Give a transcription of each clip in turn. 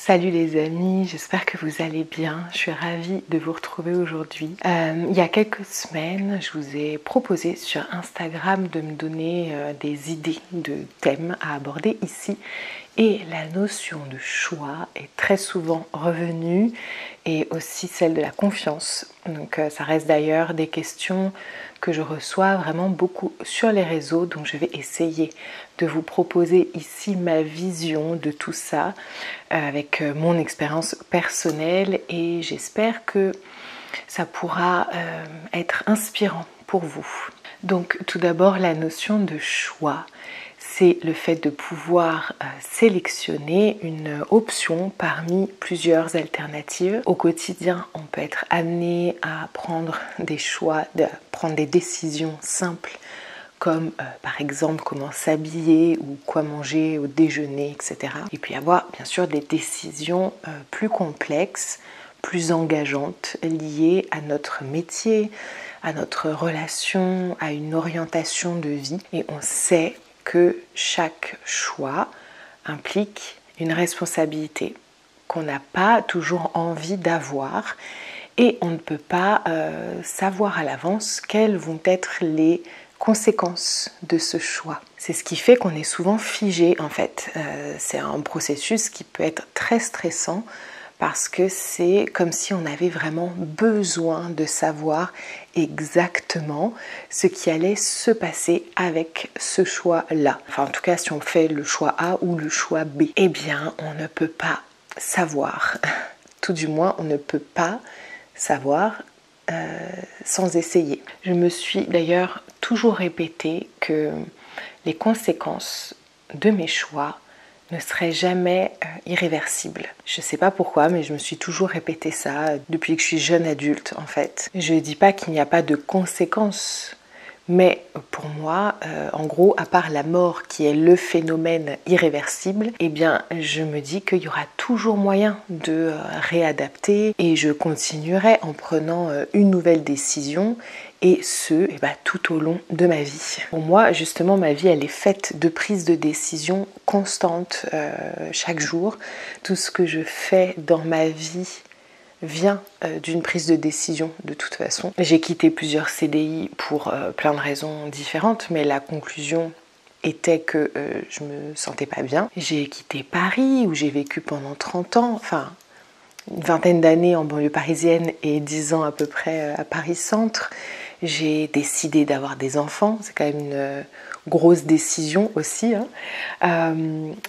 Salut les amis, j'espère que vous allez bien. Je suis ravie de vous retrouver aujourd'hui. Il y a quelques semaines, je vous ai proposé sur Instagram de me donner des idées de thèmes à aborder ici. Et la notion de choix est très souvent revenue et aussi celle de la confiance. Donc ça reste d'ailleurs des questions que je reçois vraiment beaucoup sur les réseaux. Donc je vais essayer de vous proposer ici ma vision de tout ça avec mon expérience personnelle et j'espère que ça pourra être inspirant pour vous. Donc tout d'abord la notion de choix. C'est le fait de pouvoir sélectionner une option parmi plusieurs alternatives. Au quotidien, on peut être amené à prendre des choix, à prendre des décisions simples comme par exemple comment s'habiller ou quoi manger au déjeuner, etc. Et puis avoir bien sûr des décisions plus complexes, plus engageantes, liées à notre métier, à notre relation, à une orientation de vie. Et on sait que chaque choix implique une responsabilité qu'on n'a pas toujours envie d'avoir et on ne peut pas savoir à l'avance quelles vont être les conséquences de ce choix. C'est ce qui fait qu'on est souvent figé en fait. C'est un processus qui peut être très stressant parce que c'est comme si on avait vraiment besoin de savoir exactement ce qui allait se passer avec ce choix-là. Enfin, en tout cas, si on fait le choix A ou le choix B, eh bien, on ne peut pas savoir. Tout du moins, on ne peut pas savoir sans essayer. Je me suis d'ailleurs toujours répété que les conséquences de mes choix ne seraient jamais irréversibles. Je ne sais pas pourquoi, mais je me suis toujours répété ça depuis que je suis jeune adulte en fait. Je ne dis pas qu'il n'y a pas de conséquences, mais pour moi, en gros, à part la mort qui est le phénomène irréversible, eh bien, je me dis qu'il y aura toujours moyen de réadapter et je continuerai en prenant une nouvelle décision et ce, tout au long de ma vie. Pour moi, justement, ma vie, elle est faite de prises de décision constantes chaque jour. Tout ce que je fais dans ma vie vient d'une prise de décision de toute façon. J'ai quitté plusieurs CDI pour plein de raisons différentes, mais la conclusion était que je me sentais pas bien. J'ai quitté Paris où j'ai vécu pendant 30 ans, enfin une vingtaine d'années en banlieue parisienne et 10 ans à peu près à Paris Centre. J'ai décidé d'avoir des enfants, c'est quand même une grosse décision aussi.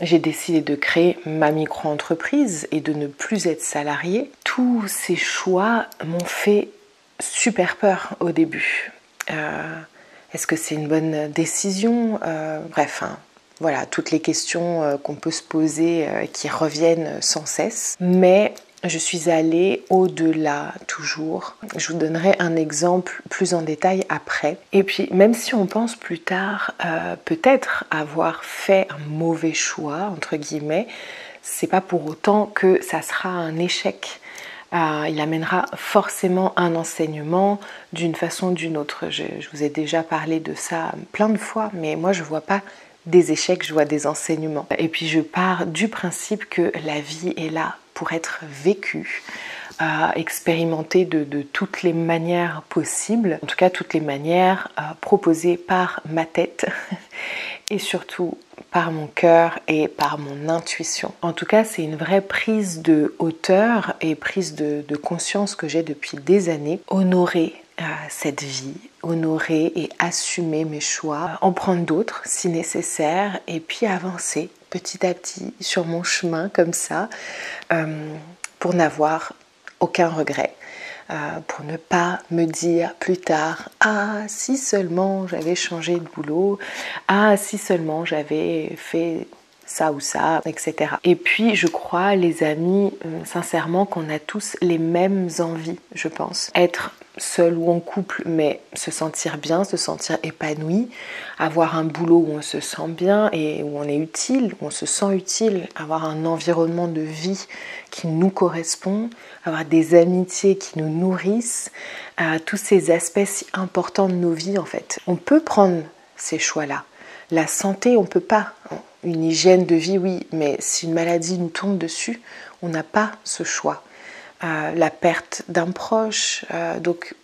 J'ai décidé de créer ma micro-entreprise et de ne plus être salariée. Tous ces choix m'ont fait super peur au début. Est-ce que c'est une bonne décision? Bref, voilà, toutes les questions qu'on peut se poser qui reviennent sans cesse. Mais je suis allée au-delà toujours. Je vous donnerai un exemple plus en détail après. Et puis, même si on pense plus tard peut-être avoir fait un mauvais choix, entre guillemets, c'est pas pour autant que ça sera un échec. Il amènera forcément un enseignement d'une façon ou d'une autre. Je vous ai déjà parlé de ça plein de fois, mais moi je vois pas des échecs, je vois des enseignements. Et puis je pars du principe que la vie est là pour être vécue, expérimentée de toutes les manières possibles, en tout cas toutes les manières proposées par ma tête et surtout par mon cœur et par mon intuition. En tout cas, c'est une vraie prise de hauteur et prise de conscience que j'ai depuis des années. Honorer cette vie, honorer et assumer mes choix, en prendre d'autres si nécessaire et puis avancer petit à petit sur mon chemin comme ça pour n'avoir aucun regret. Pour ne pas me dire plus tard « Ah, si seulement j'avais changé de boulot, ah, si seulement j'avais fait ça ou ça, etc. » Et puis, je crois, les amis, sincèrement, qu'on a tous les mêmes envies, je pense. Être seul ou en couple, mais se sentir bien, se sentir épanoui, avoir un boulot où on se sent bien et où on est utile, où on se sent utile, avoir un environnement de vie qui nous correspond, avoir des amitiés qui nous nourrissent, tous ces aspects si importants de nos vies en fait. On peut prendre ces choix-là. La santé, on peut pas. Une hygiène de vie, oui, mais si une maladie nous tombe dessus, on n'a pas ce choix. La perte d'un proche, donc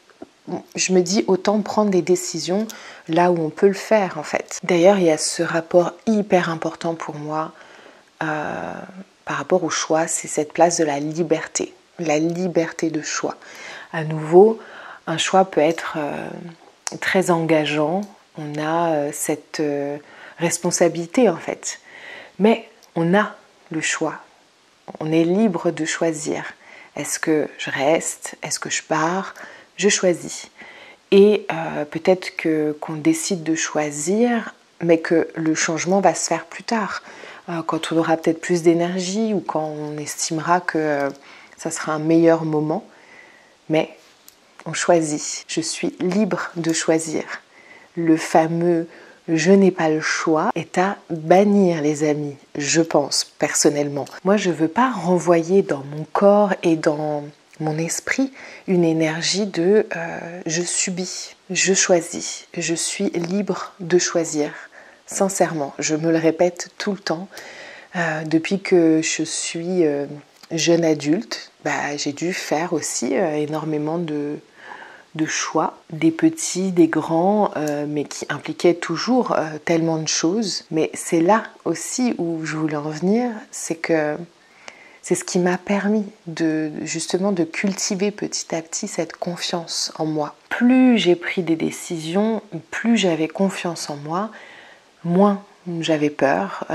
je me dis autant prendre des décisions là où on peut le faire en fait. D'ailleurs, il y a ce rapport hyper important pour moi par rapport au choix, c'est cette place de la liberté de choix. À nouveau, un choix peut être très engageant, on a cette responsabilité en fait, mais on a le choix, on est libre de choisir. Est-ce que je reste? Est-ce que je pars? Je choisis. Et peut-être qu'on décide de choisir, mais que le changement va se faire plus tard, quand on aura peut-être plus d'énergie ou quand on estimera que ça sera un meilleur moment. Mais on choisit. Je suis libre de choisir. Le fameux « je n'ai pas le choix » est à bannir, les amis, je pense, personnellement. Moi, je ne veux pas renvoyer dans mon corps et dans mon esprit une énergie de je subis, je choisis, je suis libre de choisir. Sincèrement, je me le répète tout le temps. Depuis que je suis jeune adulte, j'ai dû faire aussi énormément de choix, des petits, des grands, mais qui impliquaient toujours tellement de choses. Mais c'est là aussi où je voulais en venir, c'est que c'est ce qui m'a permis justement de cultiver petit à petit cette confiance en moi. Plus j'ai pris des décisions, plus j'avais confiance en moi, moins j'avais peur.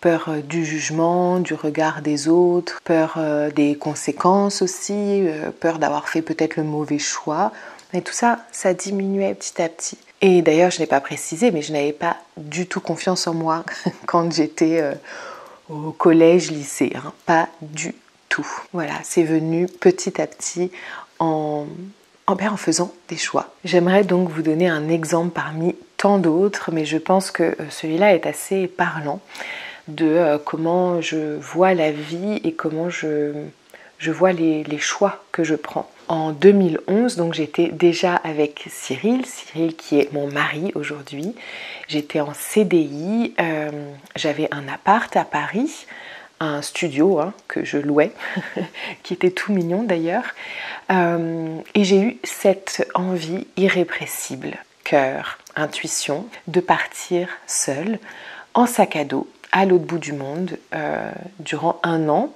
Peur du jugement, du regard des autres, peur des conséquences aussi, peur d'avoir fait peut-être le mauvais choix. Mais tout ça, ça diminuait petit à petit. Et d'ailleurs, je n'ai pas précisé, mais je n'avais pas du tout confiance en moi quand j'étais au collège, lycée, hein. Pas du tout. Voilà, c'est venu petit à petit en faisant des choix. J'aimerais donc vous donner un exemple parmi tant d'autres, mais je pense que celui-là est assez parlant de comment je vois la vie et comment je vois les choix que je prends. En 2011, donc j'étais déjà avec Cyril qui est mon mari aujourd'hui. J'étais en CDI, j'avais un appart à Paris, un studio que je louais, qui était tout mignon d'ailleurs. Et j'ai eu cette envie irrépressible, cœur, intuition, de partir seule, en sac à dos, à l'autre bout du monde, durant 1 an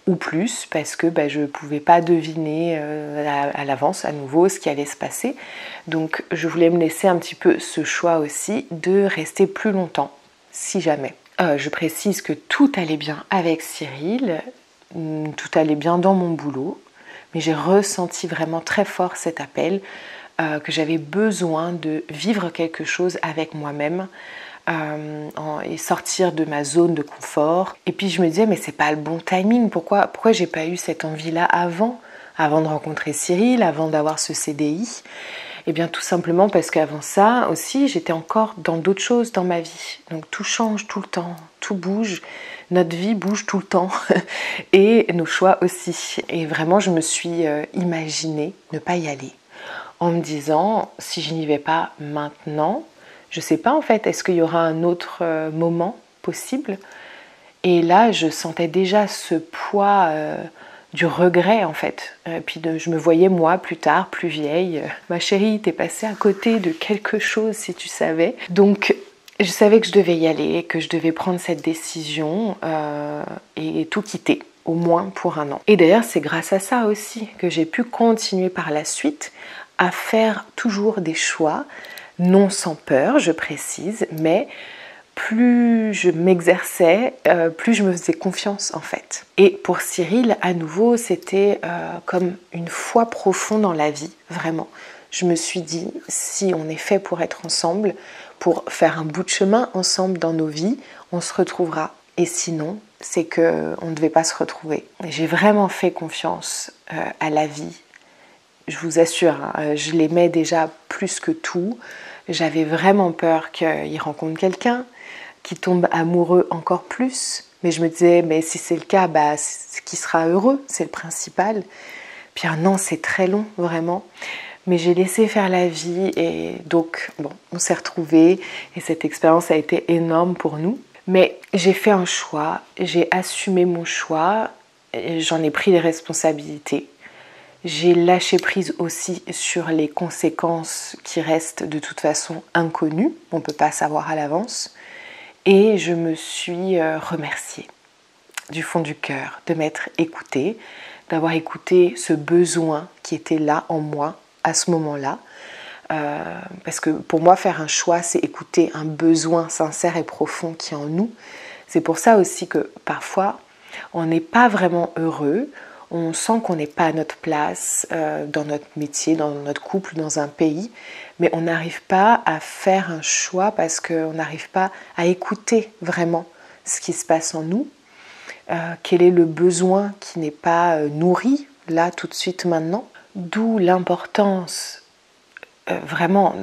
ou plus, parce que je ne pouvais pas deviner à l'avance à nouveau ce qui allait se passer. Donc je voulais me laisser un petit peu ce choix aussi de rester plus longtemps, si jamais. Je précise que tout allait bien avec Cyril, tout allait bien dans mon boulot, mais j'ai ressenti vraiment très fort cet appel, que j'avais besoin de vivre quelque chose avec moi-même, et sortir de ma zone de confort. Et puis je me disais, mais c'est pas le bon timing, pourquoi j'ai pas eu cette envie-là avant de rencontrer Cyril, avant d'avoir ce CDI? Eh bien tout simplement parce qu'avant ça aussi, j'étais encore dans d'autres choses dans ma vie. Donc tout change tout le temps, tout bouge, notre vie bouge tout le temps et nos choix aussi. Et vraiment, je me suis imaginée ne pas y aller en me disant, si je n'y vais pas maintenant, je ne sais pas en fait, est-ce qu'il y aura un autre moment possible? Et là, je sentais déjà ce poids du regret en fait. Puis je me voyais moi plus tard, plus vieille. Ma chérie, t'es passée à côté de quelque chose si tu savais. Donc je savais que je devais y aller, que je devais prendre cette décision et tout quitter, au moins pour 1 an. Et d'ailleurs, c'est grâce à ça aussi que j'ai pu continuer par la suite à faire toujours des choix, non sans peur, je précise, mais plus je m'exerçais, plus je me faisais confiance en fait. Et pour Cyril, à nouveau, c'était comme une foi profonde dans la vie, vraiment. Je me suis dit, si on est fait pour être ensemble, pour faire un bout de chemin ensemble dans nos vies, on se retrouvera. Et sinon, c'est qu'on ne devait pas se retrouver. J'ai vraiment fait confiance à la vie. Je vous assure, je l'aimais déjà plus que tout. J'avais vraiment peur qu'il rencontre quelqu'un, qu'il tombe amoureux encore plus. Mais je me disais, mais si c'est le cas, c'est qu'il sera heureux, c'est le principal. Puis 1 an, c'est très long, vraiment. Mais j'ai laissé faire la vie et donc, bon, on s'est retrouvés et cette expérience a été énorme pour nous. Mais j'ai fait un choix, j'ai assumé mon choix j'en ai pris les responsabilités. J'ai lâché prise aussi sur les conséquences qui restent de toute façon inconnues, on ne peut pas savoir à l'avance. Et je me suis remerciée du fond du cœur de m'être écoutée, d'avoir écouté ce besoin qui était là en moi à ce moment-là. Parce que pour moi, faire un choix, c'est écouter un besoin sincère et profond qui est en nous. C'est pour ça aussi que parfois, on n'est pas vraiment heureux, on sent qu'on n'est pas à notre place dans notre métier, dans notre couple, dans un pays, mais on n'arrive pas à faire un choix parce qu'on n'arrive pas à écouter vraiment ce qui se passe en nous. Quel est le besoin qui n'est pas nourri là tout de suite maintenant, d'où l'importance vraiment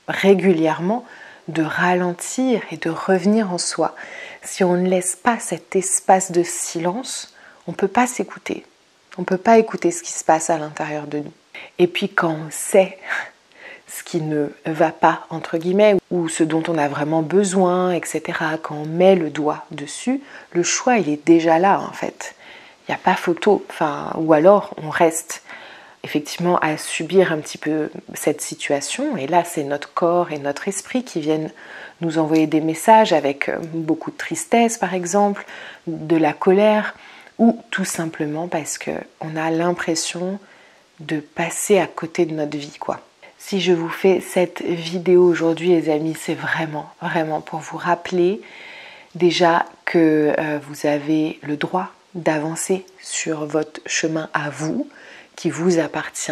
régulièrement de ralentir et de revenir en soi. Si on ne laisse pas cet espace de silence, on ne peut pas s'écouter. On ne peut pas écouter ce qui se passe à l'intérieur de nous. Et puis quand on sait ce qui ne va pas, entre guillemets, ou ce dont on a vraiment besoin, etc., quand on met le doigt dessus, le choix, il est déjà là, en fait. Il n'y a pas photo. Ou alors, on reste effectivement à subir un petit peu cette situation. Et là, c'est notre corps et notre esprit qui viennent nous envoyer des messages avec beaucoup de tristesse, par exemple, de la colère, ou tout simplement parce qu'on a l'impression de passer à côté de notre vie, quoi. Si je vous fais cette vidéo aujourd'hui, les amis, c'est vraiment pour vous rappeler déjà que vous avez le droit d'avancer sur votre chemin à vous, qui vous appartient,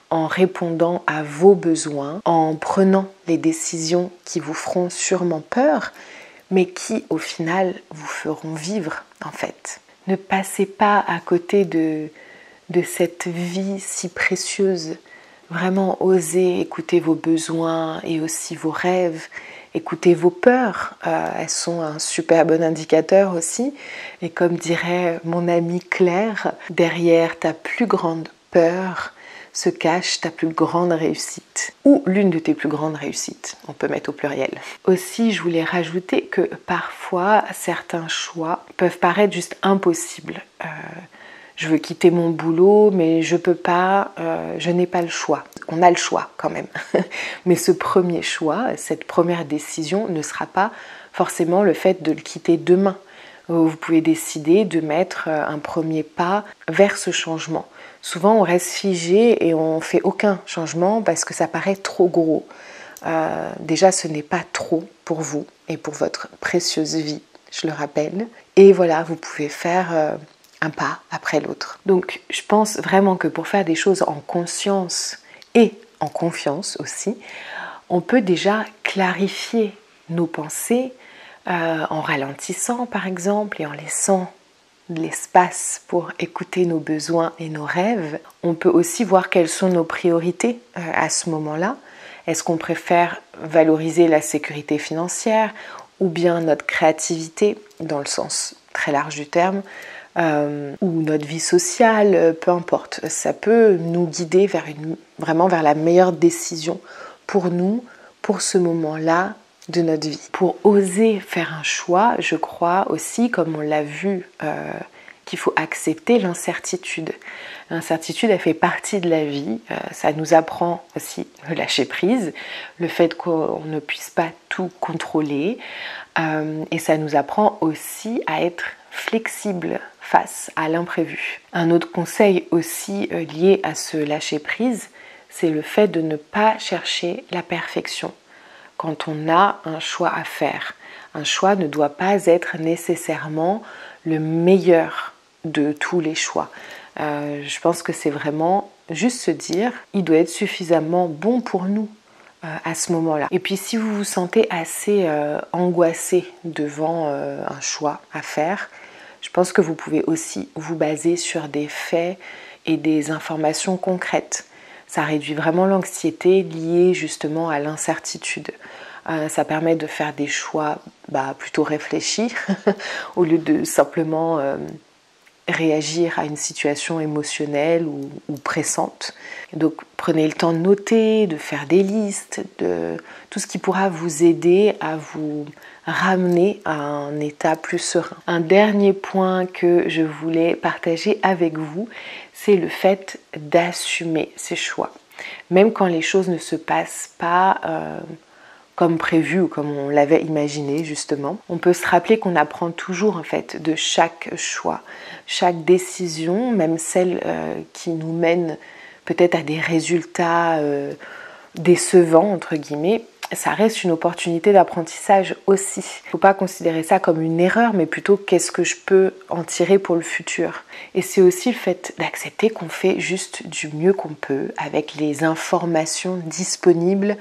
en répondant à vos besoins, en prenant les décisions qui vous feront sûrement peur, mais qui, au final, vous feront vivre, en fait. Ne passez pas à côté de cette vie si précieuse. Vraiment, osez écouter vos besoins et aussi vos rêves. Écoutez vos peurs, elles sont un super bon indicateur aussi. Et comme dirait mon amie Claire, derrière ta plus grande peur se cache ta plus grande réussite. Ou l'une de tes plus grandes réussites, on peut mettre au pluriel. Aussi, je voulais rajouter que parfois, certains choix peuvent paraître juste impossibles. Je veux quitter mon boulot, mais je peux pas, je n'ai pas le choix. On a le choix quand même. Mais ce premier choix, cette première décision ne sera pas forcément le fait de le quitter demain. Vous pouvez décider de mettre un premier pas vers ce changement. Souvent, on reste figé et on ne fait aucun changement parce que ça paraît trop gros. Déjà, ce n'est pas trop pour vous et pour votre précieuse vie, je le rappelle. Et voilà, vous pouvez faire un pas après l'autre. Donc je pense vraiment que pour faire des choses en conscience et en confiance aussi, on peut déjà clarifier nos pensées en ralentissant par exemple et en laissant de l'espace pour écouter nos besoins et nos rêves. On peut aussi voir quelles sont nos priorités à ce moment-là. Est-ce qu'on préfère valoriser la sécurité financière ou bien notre créativité dans le sens très large du terme, ou notre vie sociale, peu importe. Ça peut nous guider vraiment vers la meilleure décision pour nous, pour ce moment-là de notre vie. Pour oser faire un choix, je crois aussi, comme on l'a vu, qu'il faut accepter l'incertitude. L'incertitude, elle fait partie de la vie. Ça nous apprend aussi le lâcher prise, le fait qu'on ne puisse pas tout contrôler. Et ça nous apprend aussi à être flexible face à l'imprévu. Un autre conseil aussi lié à ce lâcher prise, c'est le fait de ne pas chercher la perfection quand on a un choix à faire. Un choix ne doit pas être nécessairement le meilleur de tous les choix. Je pense que c'est vraiment juste se dire, il doit être suffisamment bon pour nous à ce moment-là. Et puis si vous vous sentez assez angoissé devant un choix à faire, je pense que vous pouvez aussi vous baser sur des faits et des informations concrètes. Ça réduit vraiment l'anxiété liée justement à l'incertitude. Ça permet de faire des choix plutôt réfléchis au lieu de simplement réagir à une situation émotionnelle ou pressante. Donc prenez le temps de noter, de faire des listes, de tout ce qui pourra vous aider à vous ramener à un état plus serein. Un dernier point que je voulais partager avec vous, c'est le fait d'assumer ses choix. Même quand les choses ne se passent pas comme prévu ou comme on l'avait imaginé justement, on peut se rappeler qu'on apprend toujours en fait de chaque choix, chaque décision, même celle qui nous mène peut-être à des résultats décevants entre guillemets. Ça reste une opportunité d'apprentissage aussi. Il ne faut pas considérer ça comme une erreur, mais plutôt qu'est-ce que je peux en tirer pour le futur. Et c'est aussi le fait d'accepter qu'on fait juste du mieux qu'on peut avec les informations disponibles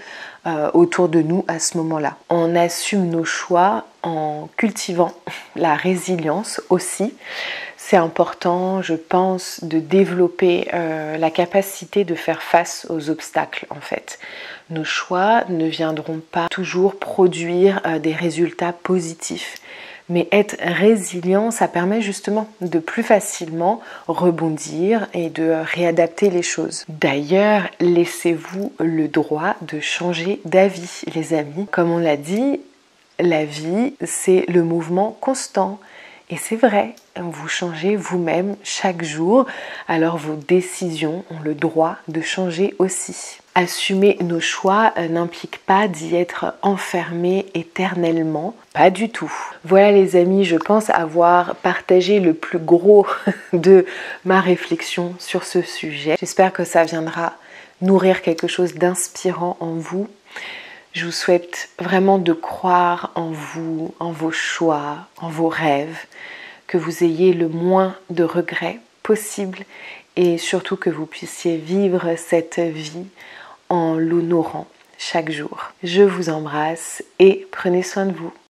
autour de nous à ce moment-là. On assume nos choix en cultivant la résilience aussi. C'est important, je pense, de développer la capacité de faire face aux obstacles en fait. Nos choix ne viendront pas toujours produire des résultats positifs. Mais être résilient, ça permet justement de plus facilement rebondir et de réadapter les choses. D'ailleurs, laissez-vous le droit de changer d'avis, les amis. Comme on l'a dit, la vie, c'est le mouvement constant. Et c'est vrai, vous changez vous-même chaque jour, alors vos décisions ont le droit de changer aussi. Assumer nos choix n'implique pas d'y être enfermé éternellement, pas du tout. Voilà les amis, je pense avoir partagé le plus gros de ma réflexion sur ce sujet. J'espère que ça viendra nourrir quelque chose d'inspirant en vous. Je vous souhaite vraiment de croire en vous, en vos choix, en vos rêves, que vous ayez le moins de regrets possible et surtout que vous puissiez vivre cette vie en l'honorant chaque jour. Je vous embrasse et prenez soin de vous.